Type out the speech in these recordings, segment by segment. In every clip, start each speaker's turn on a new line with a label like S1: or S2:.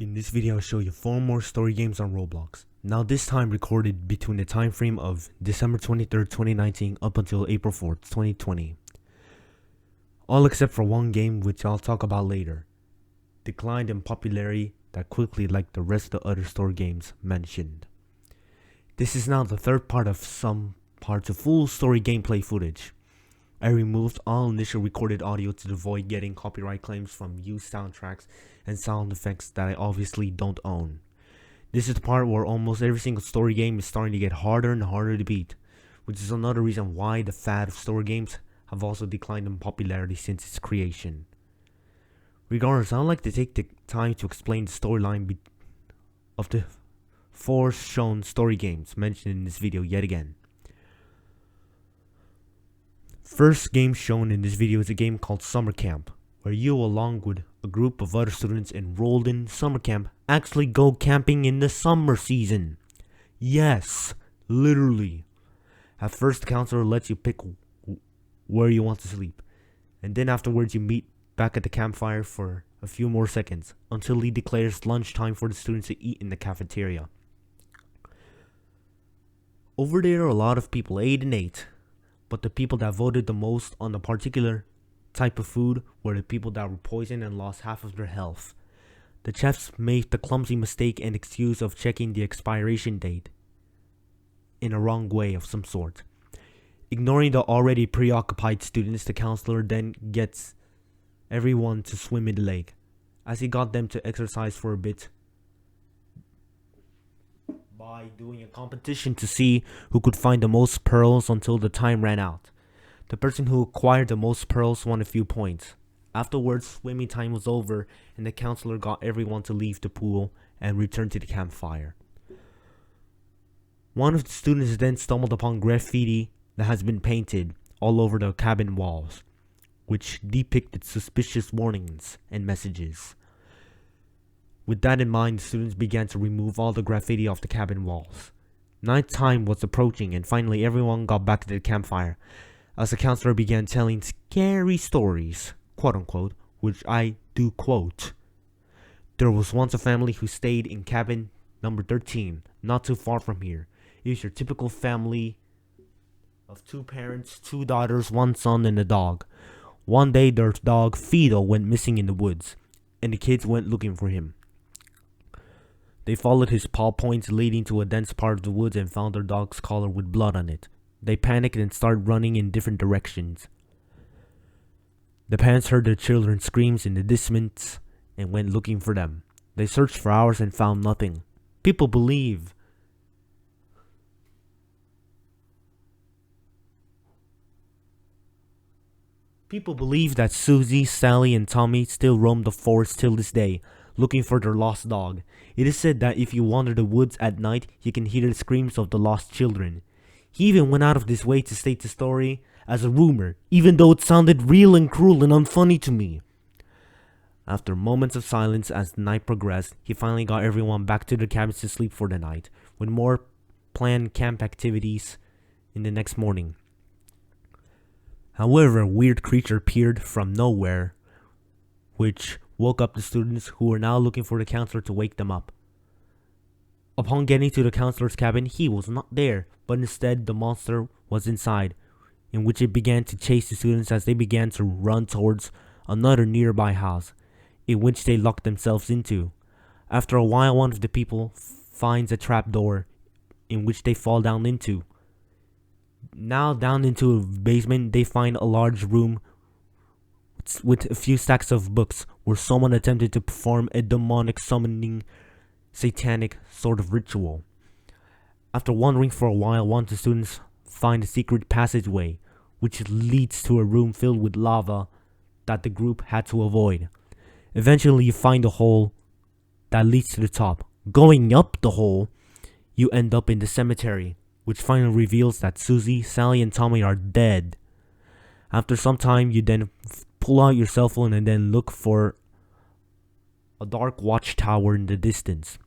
S1: In this video I'll show you 4 more story games on Roblox. Now this time recorded between the time frame of December 23rd, 2019 up until April 4th, 2020. All except for one game which I'll talk about later. Declined in popularity that quickly like the rest of the other story games mentioned. This is now the third part of some parts of full story gameplay footage. I removed all initial recorded audio to avoid getting copyright claims from used soundtracks and sound effects that I obviously don't own. This is the part where almost every single story game is starting to get harder and harder to beat, which is another reason why the fad of story games have also declined in popularity since its creation. Regardless, I would like to take the time to explain the storyline of the 4 shown story games mentioned in this video yet again. First game shown in this video is a game called Summer Camp, where you, along with a group of other students enrolled in summer camp, actually go camping in the summer season. Yes, literally. At first, the counselor lets you pick where you want to sleep, and then afterwards you meet back at the campfire for a few more seconds, until he declares lunchtime for the students to eat in the cafeteria. Over there, a lot of people ate and ate, but the people that voted the most on the particular type of food were the people that were poisoned and lost half of their health. The chefs made the clumsy mistake and excuse of checking the expiration date in a wrong way of some sort. Ignoring the already preoccupied students, the counselor then gets everyone to swim in the lake, as he got them to exercise for a bit by doing a competition to see who could find the most pearls until the time ran out. The person who acquired the most pearls won a few points. Afterwards, swimming time was over and the counselor got everyone to leave the pool and return to the campfire. One of the students then stumbled upon graffiti that has been painted all over the cabin walls, which depicted suspicious warnings and messages. With that in mind, the students began to remove all the graffiti off the cabin walls. Night time was approaching and finally everyone got back to the campfire, as the counselor began telling scary stories, quote unquote, which I do quote. There was once a family who stayed in cabin number 13, not too far from here. It was your typical family of 2 parents, 2 daughters, 1 son, and a dog. One day their dog Fido went missing in the woods, and the kids went looking for him. They followed his paw points leading to a dense part of the woods and found their dog's collar with blood on it. They panicked and started running in different directions. The parents heard their children's screams in the distance and went looking for them. They searched for hours and found nothing. People believe that Susie, Sally, and Tommy still roam the forest till this day, looking for their lost dog. It is said that if you wander the woods at night, you can hear the screams of the lost children. He even went out of his way to state the story as a rumor, even though it sounded real and cruel and unfunny to me. After moments of silence as the night progressed, he finally got everyone back to their cabins to sleep for the night, with more planned camp activities in the next morning. However, a weird creature appeared from nowhere, which woke up the students, who were now looking for the counselor to wake them up. Upon getting to the counselor's cabin, he was not there, but instead the monster was inside, in which it began to chase the students as they began to run towards another nearby house, in which they locked themselves into. After a while, one of the people finds a trapdoor, in which they fall down into. Now down into a basement, they find a large room with a few stacks of books, where someone attempted to perform a demonic summoning satanic sort of ritual. After wandering for a while, one of the students find a secret passageway, which leads to a room filled with lava that the group had to avoid. Eventually, you find a hole that leads to the top. Going up the hole, you end up in the cemetery, which finally reveals that Susie, Sally, and Tommy are dead. After some time, you then pull out your cell phone and then look for a dark watchtower in the distance.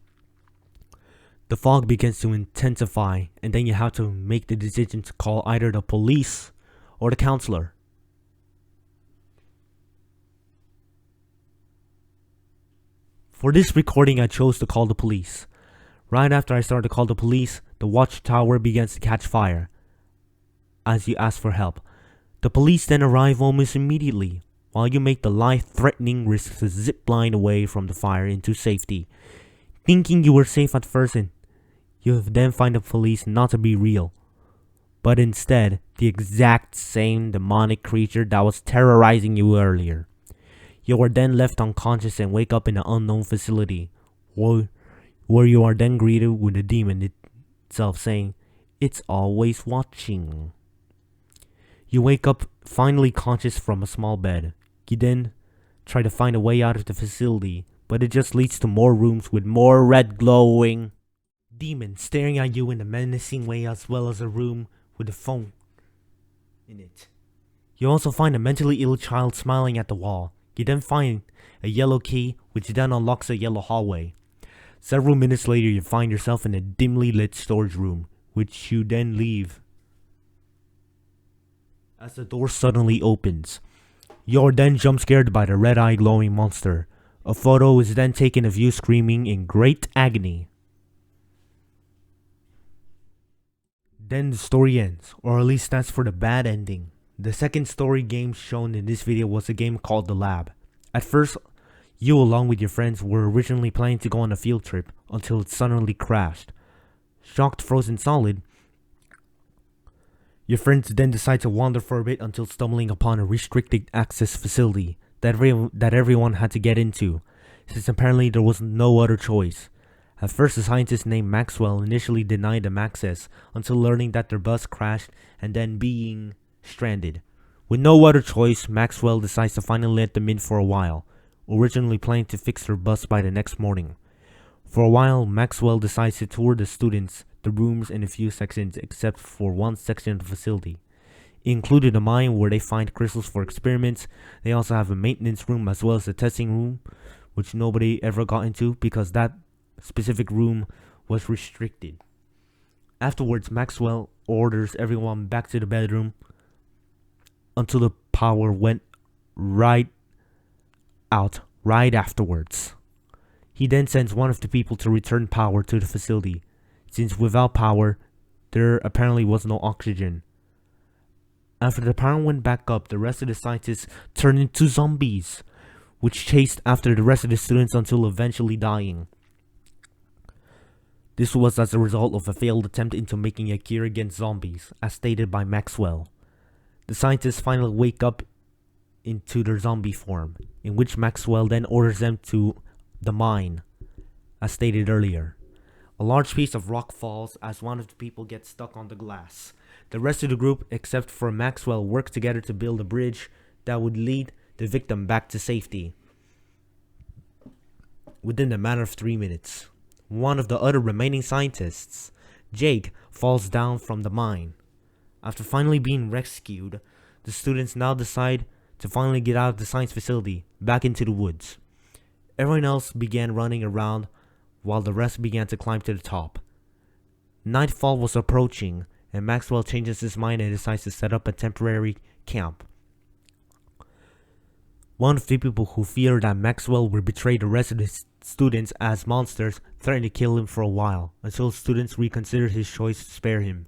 S1: The fog begins to intensify, and then you have to make the decision to call either the police or the counselor. For this recording, I chose to call the police. Right after I started to call the police, the watchtower begins to catch fire as you ask for help. The police then arrive almost immediately, while you make the life-threatening risk to zipline away from the fire into safety. Thinking you were safe at first, and you then find the police not to be real, but instead the exact same demonic creature that was terrorizing you earlier. You are then left unconscious and wake up in an unknown facility, where you are then greeted with the demon itself saying, "It's always watching." You wake up finally conscious from a small bed. You then try to find a way out of the facility, but it just leads to more rooms with more red glowing demons staring at you in a menacing way, as well as a room with a phone in it. You also find a mentally ill child smiling at the wall. You then find a yellow key, which then unlocks a yellow hallway. Several minutes later, you find yourself in a dimly lit storage room, which you then leave as the door suddenly opens. You're then jump scared by the red-eyed glowing monster. A photo is then taken of you screaming in great agony. Then the story ends, or at least that's for the bad ending. The second story game shown in this video was a game called The Lab. At first, you along with your friends were originally planning to go on a field trip until it suddenly crashed. Shocked, frozen solid, your friends then decide to wander for a bit until stumbling upon a restricted access facility that everyone had to get into, since apparently there was no other choice. At first, a scientist named Maxwell initially denied them access until learning that their bus crashed and then being stranded. With no other choice, Maxwell decides to finally let them in for a while, originally planning to fix their bus by the next morning. For a while, Maxwell decides to tour the students, the rooms, and a few sections except for one section of the facility. It included a mine where they find crystals for experiments. They also have a maintenance room as well as a testing room, which nobody ever got into because that specific room was restricted. Afterwards, Maxwell orders everyone back to the bedroom until the power went right out right afterwards. He then sends one of the people to return power to the facility, since without power, there apparently was no oxygen. After the power went back up, the rest of the scientists turned into zombies, which chased after the rest of the students until eventually dying. This was as a result of a failed attempt into making a cure against zombies, as stated by Maxwell. The scientists finally wake up into their zombie form, in which Maxwell then orders them to the mine, as stated earlier. A large piece of rock falls as one of the people gets stuck on the glass. The rest of the group, except for Maxwell, work together to build a bridge that would lead the victim back to safety within a matter of 3 minutes. One of the other remaining scientists, Jake, falls down from the mine. After finally being rescued, the students now decide to finally get out of the science facility, back into the woods. Everyone else began running around while the rest began to climb to the top. Nightfall was approaching, and Maxwell changes his mind and decides to set up a temporary camp. One of the people who feared that Maxwell would betray the rest of the students as monsters threatened to kill him for a while, until students reconsidered his choice to spare him.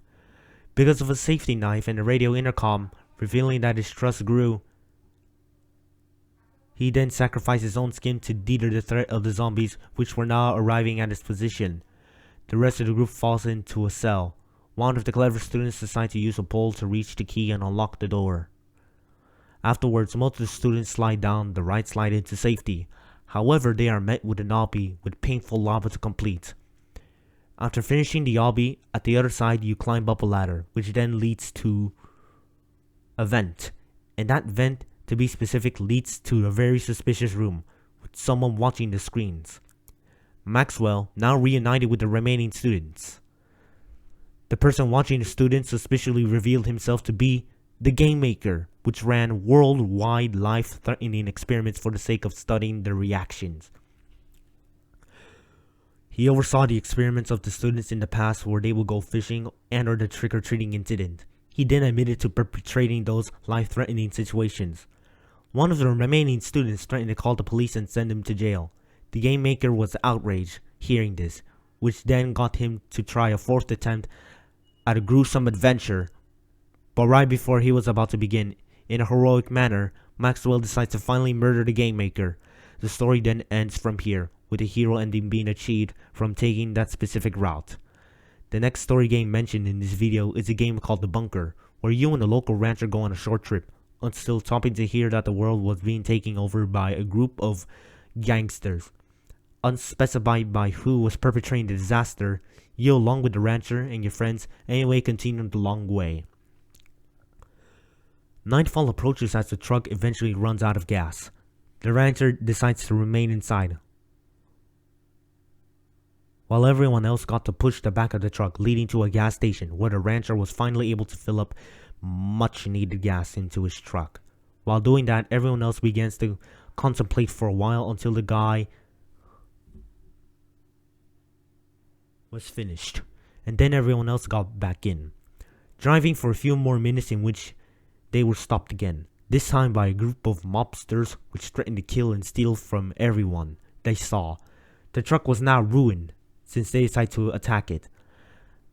S1: Because of a safety knife and a radio intercom revealing that his trust grew, he then sacrificed his own skin to deter the threat of the zombies, which were now arriving at his position. The rest of the group falls into a cell. One of the clever students decides to use a pole to reach the key and unlock the door. Afterwards, most of the students slide down the right slide into safety. However, they are met with an obby with painful lava to complete. After finishing the obby, at the other side you climb up a ladder, which then leads to a vent. And that vent, to be specific, leads to a very suspicious room, with someone watching the screens. Maxwell, now reunited with the remaining students. The person watching the students suspiciously revealed himself to be the Game Maker, which ran worldwide life-threatening experiments for the sake of studying their reactions. He oversaw the experiments of the students in the past where they would go fishing and or the trick-or-treating incident. He then admitted to perpetrating those life-threatening situations. One of the remaining students threatened to call the police and send him to jail. The game maker was outraged hearing this, which then got him to try a fourth attempt at a gruesome adventure. But right before he was about to begin, in a heroic manner, Maxwell decides to finally murder the game maker. The story then ends from here, with the hero ending being achieved from taking that specific route. The next story game mentioned in this video is a game called The Bunker, where you and a local rancher go on a short trip, until stopping to hear that the world was being taken over by a group of gangsters. Unspecified by who was perpetrating the disaster, you along with the rancher and your friends anyway continue the long way. Nightfall approaches as the truck eventually runs out of gas. The rancher decides to remain inside, while everyone else got to push the back of the truck, leading to a gas station where the rancher was finally able to fill up much needed gas into his truck. While doing that, everyone else begins to contemplate for a while until the guy was finished, and then everyone else got back in, driving for a few more minutes in which they were stopped again, this time by a group of mobsters which threatened to kill and steal from everyone they saw. The truck was now ruined since they decided to attack it.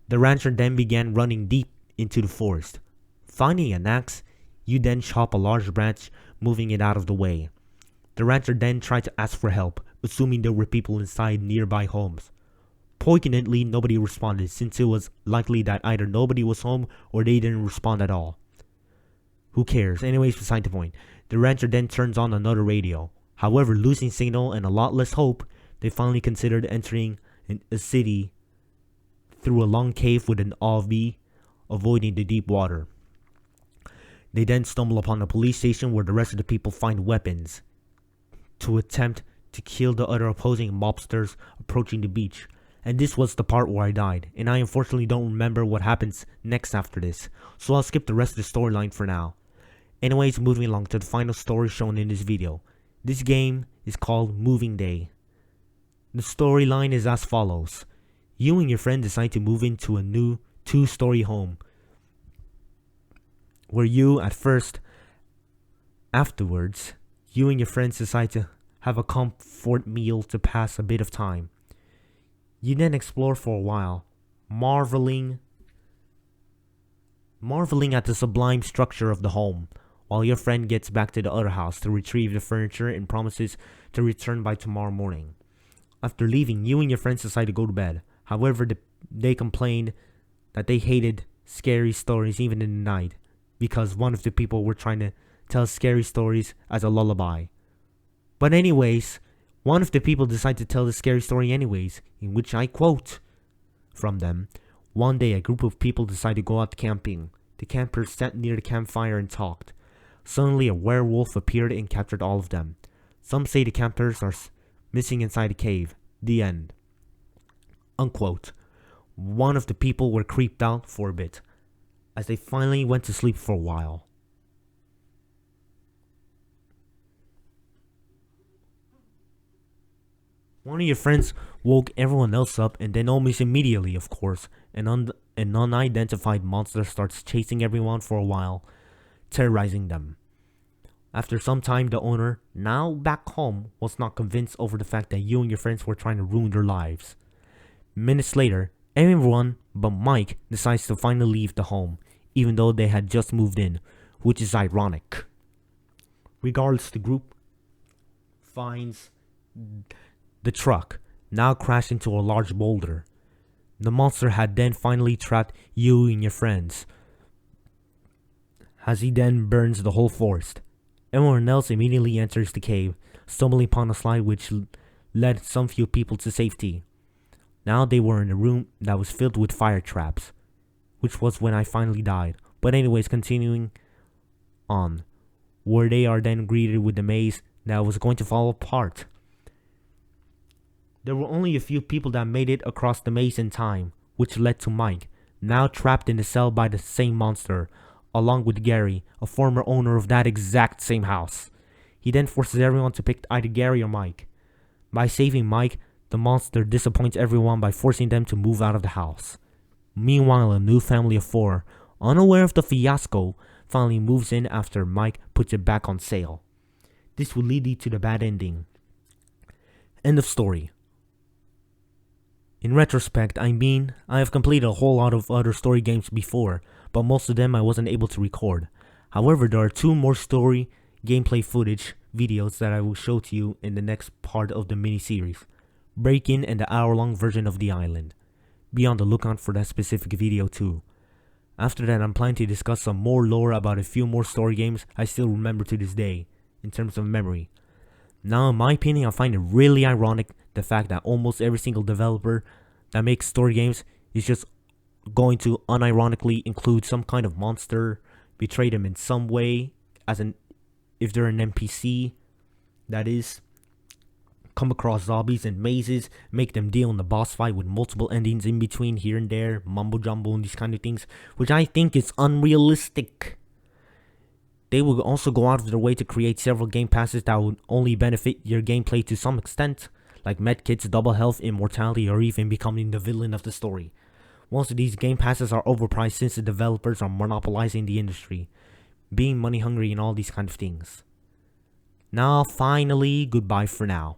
S1: The rancher then began running deep into the forest. Finding an axe, you then chop a large branch, moving it out of the way. The rancher then tried to ask for help, assuming there were people inside nearby homes. Poignantly, nobody responded, since it was likely that either nobody was home or they didn't respond at all. Who cares? Anyways, beside the point. The rancher then turns on another radio. However, losing signal and a lot less hope, they finally considered entering a city through a long cave with an RV, avoiding the deep water. They then stumble upon a police station where the rest of the people find weapons to attempt to kill the other opposing mobsters approaching the beach. And this was the part where I died, and I unfortunately don't remember what happens next after this, so I'll skip the rest of the storyline for now. Anyways, moving along to the final story shown in this video. This game is called Moving Day. The storyline is as follows. You and your friend decide to move into a new 2-story home, where afterwards, you and your friends decide to have a comfort meal to pass a bit of time. You then explore for a while, marveling at the sublime structure of the home, while your friend gets back to the other house to retrieve the furniture and promises to return by tomorrow morning. After leaving, you and your friends decide to go to bed. However, they complained that they hated scary stories even in the night, because one of the people were trying to tell scary stories as a lullaby. But anyways, one of the people decided to tell the scary story anyways, in which I quote from them. One day, a group of people decided to go out camping. The campers sat near the campfire and talked. Suddenly, a werewolf appeared and captured all of them. Some say the campers are missing inside a cave. The end. Unquote. One of the people were creeped out for a bit, as they finally went to sleep for a while. One of your friends woke everyone else up, and then almost immediately, of course, an unidentified monster starts chasing everyone for a while, terrorizing them. After some time, the owner, now back home, was not convinced over the fact that you and your friends were trying to ruin their lives. Minutes later, everyone but Mike decides to finally leave the home, even though they had just moved in, which is ironic. Regardless, the group finds the truck, now crashed into a large boulder. The monster had then finally trapped you and your friends, as he then burns the whole forest. Everyone else immediately enters the cave, stumbling upon a slide which led some few people to safety. Now they were in a room that was filled with fire traps, which was when I finally died. But anyways, continuing on, where they are then greeted with the maze that was going to fall apart. There were only a few people that made it across the maze in time, which led to Mike, now trapped in a cell by the same monster, along with Gary, a former owner of that exact same house. He then forces everyone to pick either Gary or Mike. By saving Mike, the monster disappoints everyone by forcing them to move out of the house. Meanwhile, a new family of 4, unaware of the fiasco, finally moves in after Mike puts it back on sale. This will lead to the bad ending. End of story. In retrospect, I have completed a whole lot of other story games before, but most of them I wasn't able to record. However, there are 2 more story gameplay footage videos that I will show to you in the next part of the mini-series. Break-in and the hour-long version of The Island. Be on the lookout for that specific video too. After that, I'm planning to discuss some more lore about a few more story games I still remember to this day, in terms of memory. Now, in my opinion, I find it really ironic the fact that almost every single developer that makes story games is just going to unironically include some kind of monster, betray them in some way, if they're an NPC, that is, come across zombies and mazes, make them deal in the boss fight with multiple endings in between here and there, mumbo jumbo and these kind of things, which I think is unrealistic. They will also go out of their way to create several game passes that would only benefit your gameplay to some extent, like medkits, double health, immortality, or even becoming the villain of the story. Most of these game passes are overpriced since the developers are monopolizing the industry, being money hungry and all these kind of things. Now, finally, goodbye for now.